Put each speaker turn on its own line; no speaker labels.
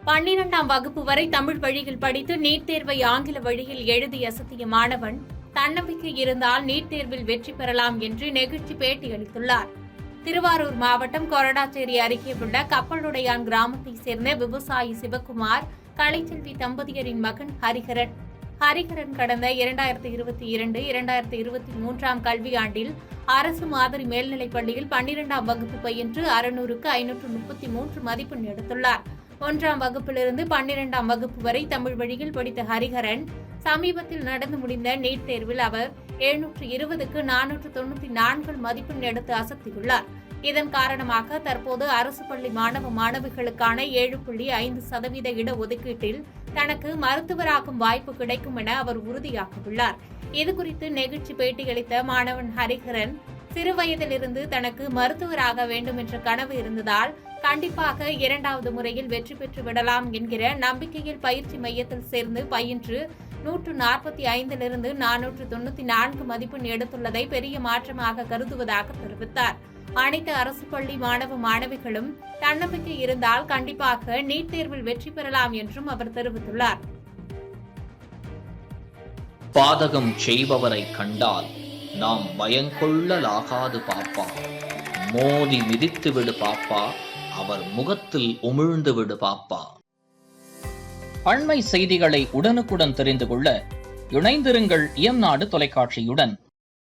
12ஆம் வகுப்பு வரை தமிழ் வழியில் படித்து நீட் தேர்வை ஆங்கில வழியில் எழுதி அசத்திய மாணவன் தன்னம்பிக்கை இருந்தால் நீட் தேர்வில் வெற்றி பெறலாம் என்று நெகிழ்ச்சி பேட்டியளித்துள்ளார். திருவாரூர் மாவட்டம் கொரடாச்சேரி அருகே உள்ள கப்பலுடையான் கிராமத்தைச் சேர்ந்த விவசாயி சிவக்குமார், கலைச்செல்வி தம்பதியரின் மகன் ஹரிஹரன். கடந்த 2022-2023 கல்வியாண்டில் அரசு மாதிரி மேல்நிலைப் பள்ளியில் 12ஆம் வகுப்பு பயின்று 600க்கு 533 மதிப்பெண் எடுத்துள்ளார். 1ஆம் வகுப்பிலிருந்து 12ஆம் வகுப்பு வரை தமிழ் வழியில் படித்த ஹரிஹரன் சமீபத்தில் நடந்து முடிந்த நீட் தேர்வில் அவர் 720க்கு 494 மதிப்பெண் எடுத்து அசத்தியுள்ளார். இதன் காரணமாக தற்போது அரசு பள்ளி மாணவ மாணவிகளுக்கான 7.5% இடஒதுக்கீட்டில் தனக்கு மருத்துவராகும் வாய்ப்பு கிடைக்கும் என அவர் உறுதியாக்கியுள்ளார். இதுகுறித்து நெகிழ்ச்சி பேட்டியளித்த மாணவன் ஹரிஹரன், சிறுவயதிலிருந்து தனக்கு மருத்துவராக வேண்டும் என்ற கனவு இருந்ததால் கண்டிப்பாக 2வது முறையில் வெற்றி பெற்று விடலாம் என்கிற நம்பிக்கையில் பயிற்சி மையத்தில் சேர்ந்து பயின்று 145லிருந்து 494 மதிப்பெண் எடுத்துள்ளதை பெரிய மாற்றமாக கருதுவதாக தெரிவித்தார். அனைத்து அரசு பள்ளி மாணவ மாணவிகளும் தன்னம்பிக்கை இருந்தால் கண்டிப்பாக நீட் தேர்வில் வெற்றி பெறலாம் என்றும் அவர் தெரிவித்துள்ளார்.
பாதகம் செய்பவரை கண்டால் நாம் பயங்கொள்ளலாகாது பாப்பா, மோதி மிதித்து விடு பாப்பா, அவர் முகத்தில் உமிழ்ந்து விடு பாப்பா. அண்மை செய்திகளை உடனுக்குடன் தெரிந்து கொள்ள இணைந்திருங்கள் இயம்நாடு தொலைக்காட்சியுடன்.